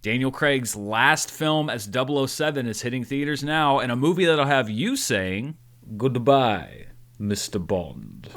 Daniel Craig's last film as 007 is hitting theaters now, and a movie that'll have you saying, "Goodbye, Mr. Bond."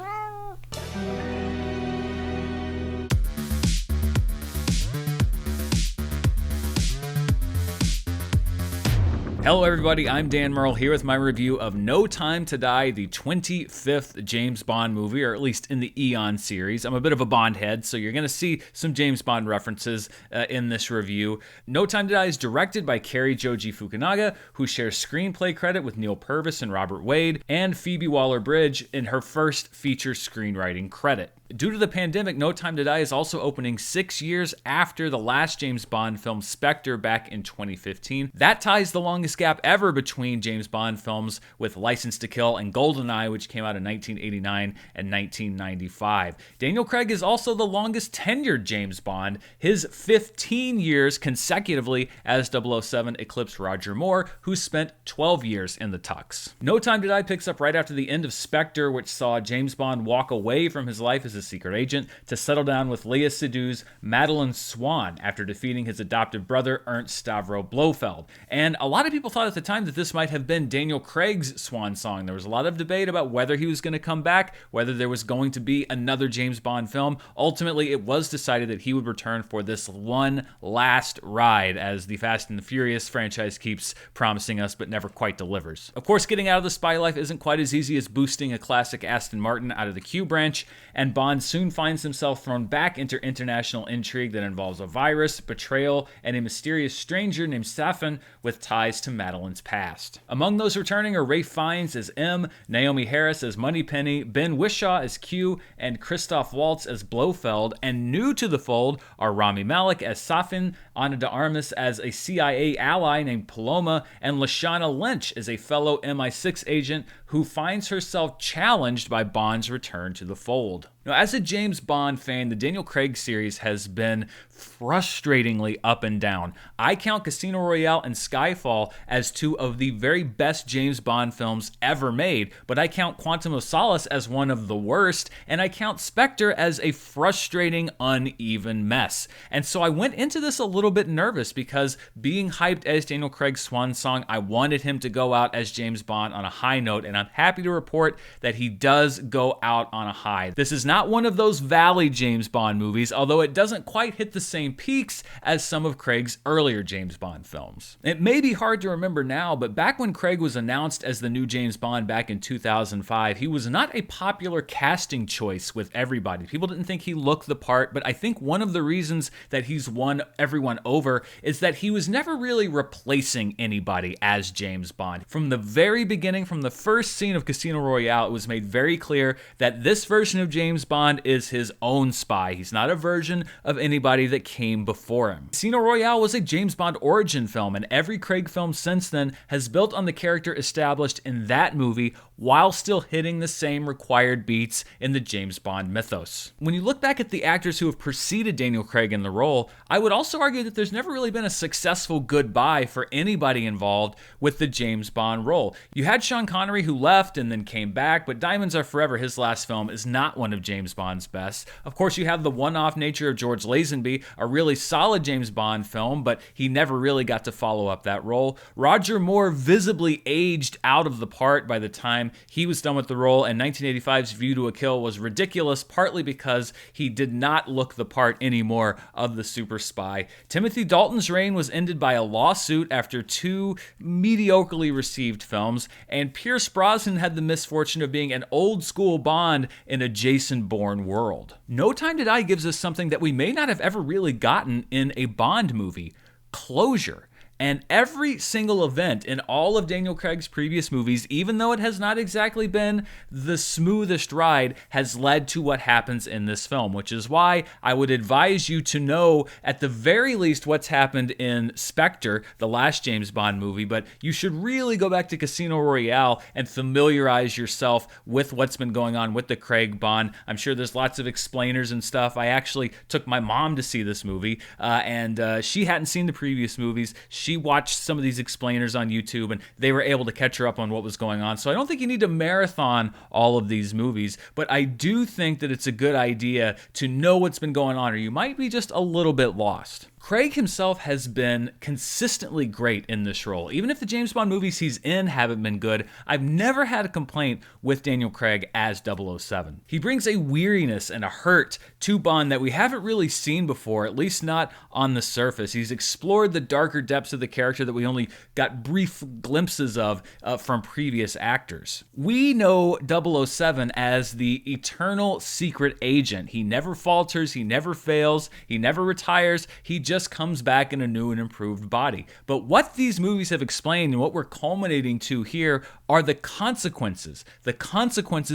Hello everybody, I'm Dan Murrell here with my review of No Time to Die, the 25th James Bond movie, or at least in the Eon series. I'm a bit of a Bond head, so you're going to see some James Bond references in this review. No Time to Die is directed by Cary Joji Fukunaga, who shares screenplay credit with Neil Purvis and Robert Wade, and Phoebe Waller-Bridge in her first feature screenwriting credit. Due to the pandemic, No Time to Die is also opening 6 years after the last James Bond film, Spectre, back in 2015. That ties the longest gap ever between James Bond films, with License to Kill and GoldenEye, which came out in 1989 and 1995. Daniel Craig is also the longest tenured James Bond. His 15 years consecutively as 007 eclipsed Roger Moore, who spent 12 years in the tux. No Time to Die picks up right after the end of Spectre, which saw James Bond walk away from his life as a secret agent to settle down with Léa Seydoux' Madeleine Swann after defeating his adoptive brother Ernst Stavro Blofeld. And a lot of people thought at the time that this might have been Daniel Craig's swan song. There was a lot of debate about whether he was going to come back, whether there was going to be another James Bond film. Ultimately, it was decided that he would return for this one last ride, as the Fast and the Furious franchise keeps promising us but never quite delivers. Of course, getting out of the spy life isn't quite as easy as boosting a classic Aston Martin out of the Q branch, and Bond soon finds himself thrown back into international intrigue that involves a virus, betrayal, and a mysterious stranger named Safin with ties to Madeleine's past. Among those returning are Ralph Fiennes as M, Naomi Harris as Moneypenny, Ben Whishaw as Q, and Christoph Waltz as Blofeld, and new to the fold are Rami Malek as Safin, Ana de Armas as a CIA ally named Paloma, and Lashana Lynch as a fellow MI6 agent who finds herself challenged by Bond's return to the fold. Now, as a James Bond fan, the Daniel Craig series has been frustratingly up and down. I count Casino Royale and Skyfall as two of the very best James Bond films ever made, but I count Quantum of Solace as one of the worst, and I count Spectre as a frustrating, uneven mess. And so I went into this a little bit nervous because, being hyped as Daniel Craig's swan song, I wanted him to go out as James Bond on a high note, and I'm happy to report that he does go out on a high. This is not one of those valley James Bond movies, although it doesn't quite hit the same peaks as some of Craig's earlier James Bond films. It may be hard to remember now, but back when Craig was announced as the new James Bond back in 2005, he was not a popular casting choice with everybody. People didn't think he looked the part, but I think one of the reasons that he's won everyone over is that he was never really replacing anybody as James Bond. From the very beginning, from the first scene of Casino Royale, it was made very clear that this version of James Bond is his own spy. He's not a version of anybody that came before him. Casino Royale was a James Bond origin film, and every Craig film since then has built on the character established in that movie while still hitting the same required beats in the James Bond mythos. When you look back at the actors who have preceded Daniel Craig in the role, I would also argue that there's never really been a successful goodbye for anybody involved with the James Bond role. You had Sean Connery, who left and then came back, but Diamonds Are Forever, his last film, is not one of James Bond's best. Of course, you have the one-off nature of George Lazenby, a really solid James Bond film, but he never really got to follow up that role. Roger Moore visibly aged out of the part by the time he was done with the role, and 1985's View to a Kill was ridiculous, partly because he did not look the part anymore of the super spy. Timothy Dalton's reign was ended by a lawsuit after two mediocrely received films, and Pierce Brosnan had the misfortune of being an old-school Bond in a Jason Bourne world. No Time to Die gives us something that we may not have ever really gotten in a Bond movie: closure. And every single event in all of Daniel Craig's previous movies, even though it has not exactly been the smoothest ride, has led to what happens in this film, which is why I would advise you to know at the very least what's happened in Spectre, the last James Bond movie, but you should really go back to Casino Royale and familiarize yourself with what's been going on with the Craig Bond. I'm sure there's lots of explainers and stuff. I actually took my mom to see this movie, and she hadn't seen the previous movies. She watched some of these explainers on YouTube, and they were able to catch her up on what was going on. So I don't think you need to marathon all of these movies, but I do think that it's a good idea to know what's been going on, or you might be just a little bit lost. Craig himself has been consistently great in this role. Even if the James Bond movies he's in haven't been good, I've never had a complaint with Daniel Craig as 007. He brings a weariness and a hurt to Bond that we haven't really seen before, at least not on the surface. He's explored the darker depths of the character that we only got brief glimpses of from previous actors. We know 007 as the eternal secret agent. He never falters, he never fails, he never retires, he just comes back in a new and improved body. But what these movies have explained and what we're culminating to here are the consequences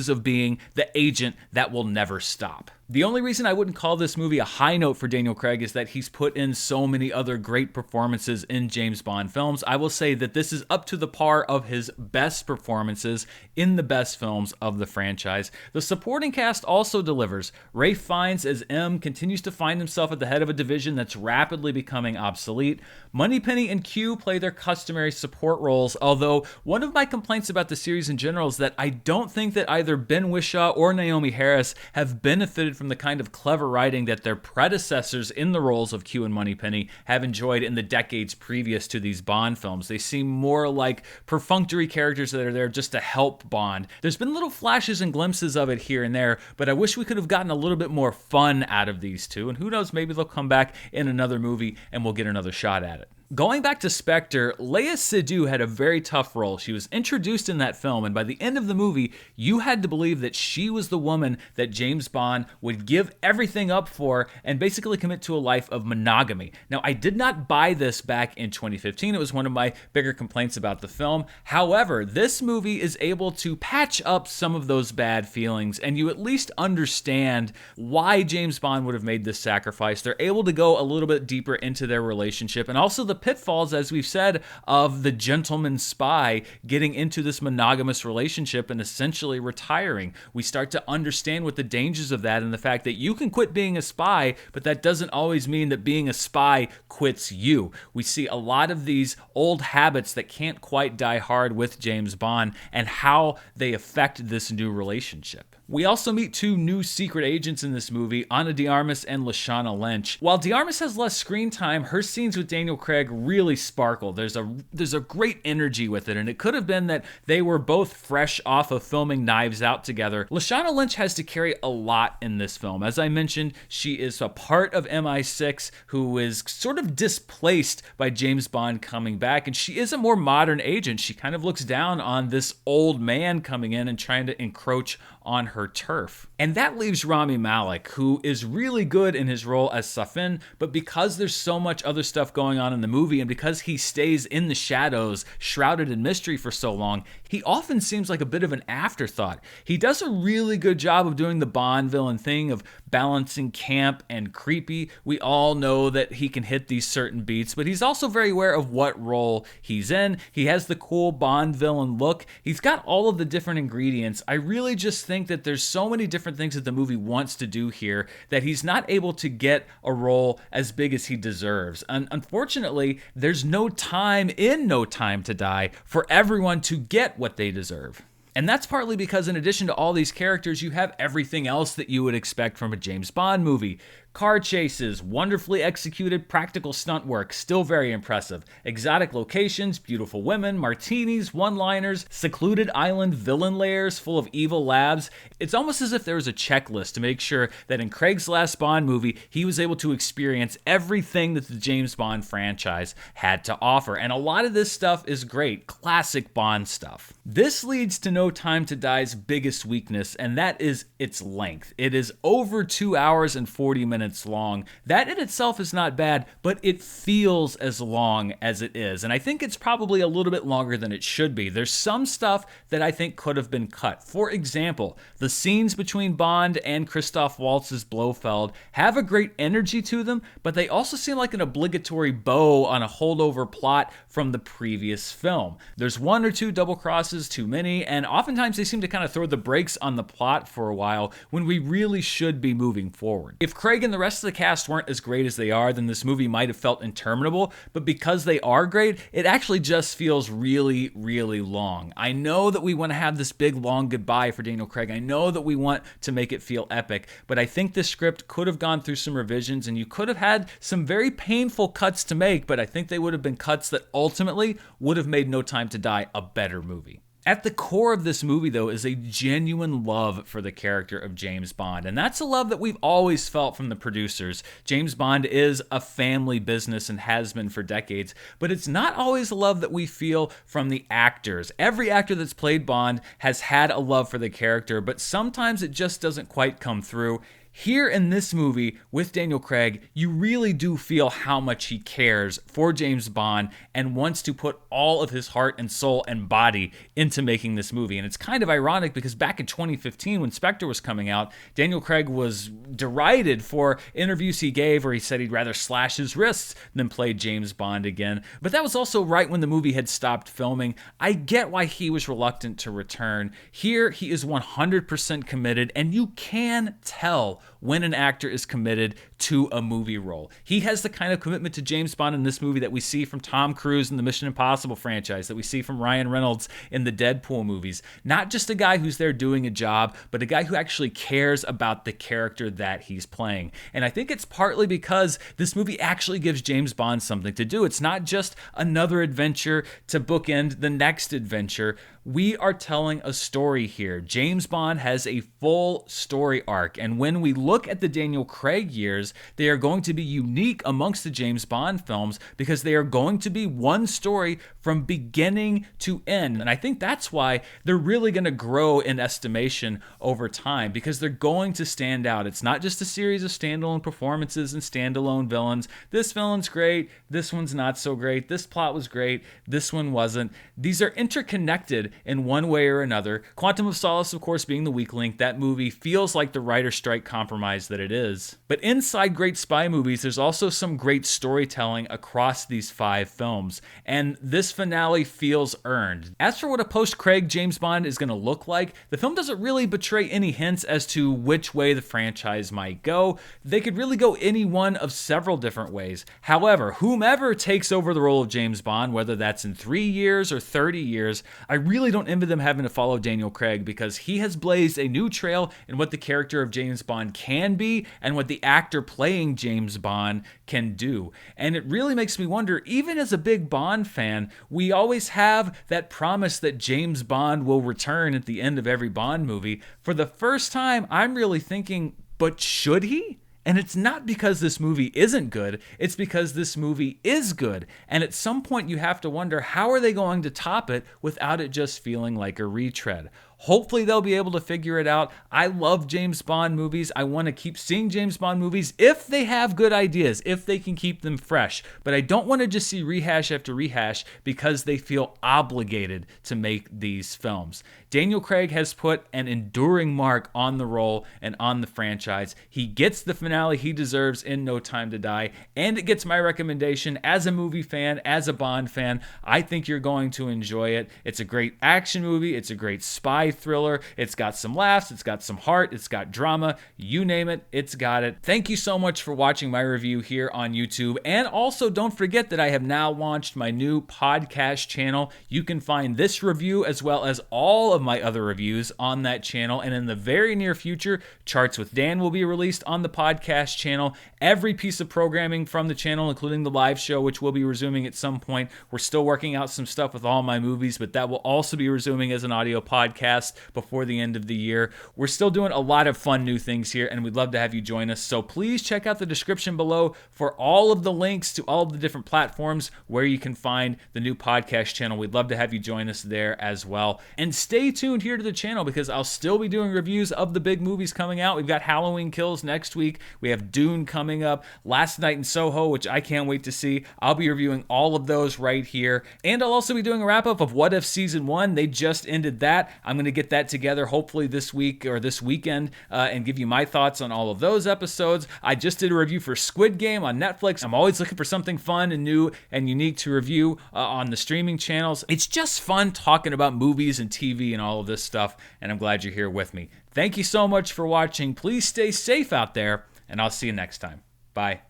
of being the agent that will never stop. The only reason I wouldn't call this movie a high note for Daniel Craig is that he's put in so many other great performances in James Bond films. I will say that this is up to the par of his best performances in the best films of the franchise. The supporting cast also delivers. Ralph Fiennes as M continues to find himself at the head of a division that's rapidly becoming obsolete. Moneypenny and Q play their customary support roles, although one of my complaints about the series in general is that I don't think that either Ben Whishaw or Naomi Harris have benefited from the kind of clever writing that their predecessors in the roles of Q and Moneypenny have enjoyed in the decades previous to these Bond films. They seem more like perfunctory characters that are there just to help Bond. There's been little flashes and glimpses of it here and there, but I wish we could have gotten a little bit more fun out of these two, and who knows, maybe they'll come back in another movie and we'll get another shot at it. Going back to Spectre, Léa Seydoux had a very tough role. She was introduced in that film, and by the end of the movie, you had to believe that she was the woman that James Bond would give everything up for and basically commit to a life of monogamy. Now, I did not buy this back in 2015. It was one of my bigger complaints about the film. However, this movie is able to patch up some of those bad feelings, and you at least understand why James Bond would have made this sacrifice. They're able to go a little bit deeper into their relationship, and also the pitfalls, as we've said, of the gentleman spy getting into this monogamous relationship and essentially retiring. We start to understand what the dangers of that and the fact that you can quit being a spy, but that doesn't always mean that being a spy quits you. We see a lot of these old habits that can't quite die hard with James Bond and how they affect this new relationship. We also meet two new secret agents in this movie, Ana de Armas and Lashana Lynch. While de Armas has less screen time, her scenes with Daniel Craig really sparkle. There's a great energy with it, and it could have been that they were both fresh off of filming Knives Out together. Lashana Lynch has to carry a lot in this film. As I mentioned, she is a part of MI6 who is sort of displaced by James Bond coming back, and she is a more modern agent. She kind of looks down on this old man coming in and trying to encroach on her turf. And that leaves Rami Malek, who is really good in his role as Safin, but because there's so much other stuff going on in the movie and because he stays in the shadows, shrouded in mystery for so long, he often seems like a bit of an afterthought. He does a really good job of doing the Bond villain thing of balancing camp and creepy. We all know that he can hit these certain beats, but he's also very aware of what role he's in. He has the cool Bond villain look. He's got all of the different ingredients. I really just think that there's so many different things that the movie wants to do here that he's not able to get a role as big as he deserves. And unfortunately, there's no time in No Time to Die for everyone to get what they deserve. And that's partly because in addition to all these characters, you have everything else that you would expect from a James Bond movie. Car chases, wonderfully executed practical stunt work, still very impressive. Exotic locations, beautiful women, martinis, one-liners, secluded island villain lairs full of evil labs. It's almost as if there was a checklist to make sure that in Craig's last Bond movie, he was able to experience everything that the James Bond franchise had to offer. And a lot of this stuff is great, classic Bond stuff. This leads to No Time to Die's biggest weakness, and that is its length. It is over 2 hours and 40 minutes long. That in itself is not bad, but it feels as long as it is. And I think it's probably a little bit longer than it should be. There's some stuff that I think could have been cut. For example, the scenes between Bond and Christoph Waltz's Blofeld have a great energy to them, but they also seem like an obligatory bow on a holdover plot from the previous film. There's one or two double crosses too many, and oftentimes they seem to kind of throw the brakes on the plot for a while when we really should be moving forward. If Craig and the rest of the cast weren't as great as they are, then this movie might have felt interminable, but because they are great, it actually just feels really, really long. I know that we want to have this big, long goodbye for Daniel Craig. I know that we want to make it feel epic, but I think this script could have gone through some revisions, and you could have had some very painful cuts to make, but I think they would have been cuts that ultimately would have made No Time to Die a better movie. At the core of this movie, though, is a genuine love for the character of James Bond, and that's a love that we've always felt from the producers. James Bond is a family business and has been for decades, but it's not always a love that we feel from the actors. Every actor that's played Bond has had a love for the character, but sometimes it just doesn't quite come through. Here in this movie with Daniel Craig, you really do feel how much he cares for James Bond and wants to put all of his heart and soul and body into making this movie. And it's kind of ironic because back in 2015 when Spectre was coming out, Daniel Craig was derided for interviews he gave where he said he'd rather slash his wrists than play James Bond again. But that was also right when the movie had stopped filming. I get why he was reluctant to return. Here, he is 100% committed, and you can tell when an actor is committed to a movie role. He has the kind of commitment to James Bond in this movie that we see from Tom Cruise in the Mission Impossible franchise, that we see from Ryan Reynolds in the Deadpool movies. Not just a guy who's there doing a job, but a guy who actually cares about the character that he's playing. And I think it's partly because this movie actually gives James Bond something to do. It's not just another adventure to bookend the next adventure. We are telling a story here. James Bond has a full story arc, and when we look at the Daniel Craig years, they are going to be unique amongst the James Bond films because they are going to be one story from beginning to end. And I think that's why they're really going to grow in estimation over time, because they're going to stand out. It's not just a series of standalone performances and standalone villains. This villain's great, this one's not so great, this plot was great, this one wasn't. These are interconnected in one way or another. Quantum of Solace, of course, being the weak link, that movie feels like the writer's strike compromise that it is. But inside great spy movies, there's also some great storytelling across these 5 films, and this finale feels earned. As for what a post-Craig James Bond is going to look like, the film doesn't really betray any hints as to which way the franchise might go. They could really go any one of several different ways. However, whomever takes over the role of James Bond, whether that's in 3 years or 30 years, I really don't envy them having to follow Daniel Craig, because he has blazed a new trail in what the character of James Bond can be and what the actor playing James Bond can do. And it really makes me wonder, even as a big Bond fan, we always have that promise that James Bond will return at the end of every Bond movie. For the first time, I'm really thinking, but should he? And it's not because this movie isn't good, it's because this movie is good. And at some point you have to wonder, how are they going to top it without it just feeling like a retread? Hopefully they'll be able to figure it out. I love James Bond movies. I want to keep seeing James Bond movies if they have good ideas, if they can keep them fresh. But I don't want to just see rehash after rehash because they feel obligated to make these films. Daniel Craig has put an enduring mark on the role and on the franchise. He gets the finale he deserves in No Time to Die, and it gets my recommendation as a movie fan, as a Bond fan. I think you're going to enjoy it. It's a great action movie. It's a great spy thriller. It's got some laughs. It's got some heart. It's got drama. You name it, it's got it. Thank you so much for watching my review here on YouTube. And also don't forget that I have now launched my new podcast channel. You can find this review as well as all of my other reviews on that channel. And in the very near future, Charts with Dan will be released on the podcast channel. Every piece of programming from the channel, including the live show, which will be resuming at some point. We're still working out some stuff with all my movies, but that will also be resuming as an audio podcast before the end of the year. We're still doing a lot of fun new things here, and we'd love to have you join us. So please check out the description below for all of the links to all of the different platforms where you can find the new podcast channel. We'd love to have you join us there as well. And stay tuned here to the channel because I'll still be doing reviews of the big movies coming out. We've got Halloween Kills next week. We have Dune coming up. Last Night in Soho, which I can't wait to see. I'll be reviewing all of those right here. And I'll also be doing a wrap-up of What If Season 1. They just ended that. I'm going to get that together hopefully this week or this weekend and give you my thoughts on all of those episodes. I just did a review for Squid Game on Netflix. I'm always looking for something fun and new and unique to review on the streaming channels. It's just fun talking about movies and TV and all of this stuff, and I'm glad you're here with me. Thank you so much for watching. Please stay safe out there, and I'll see you next time. Bye.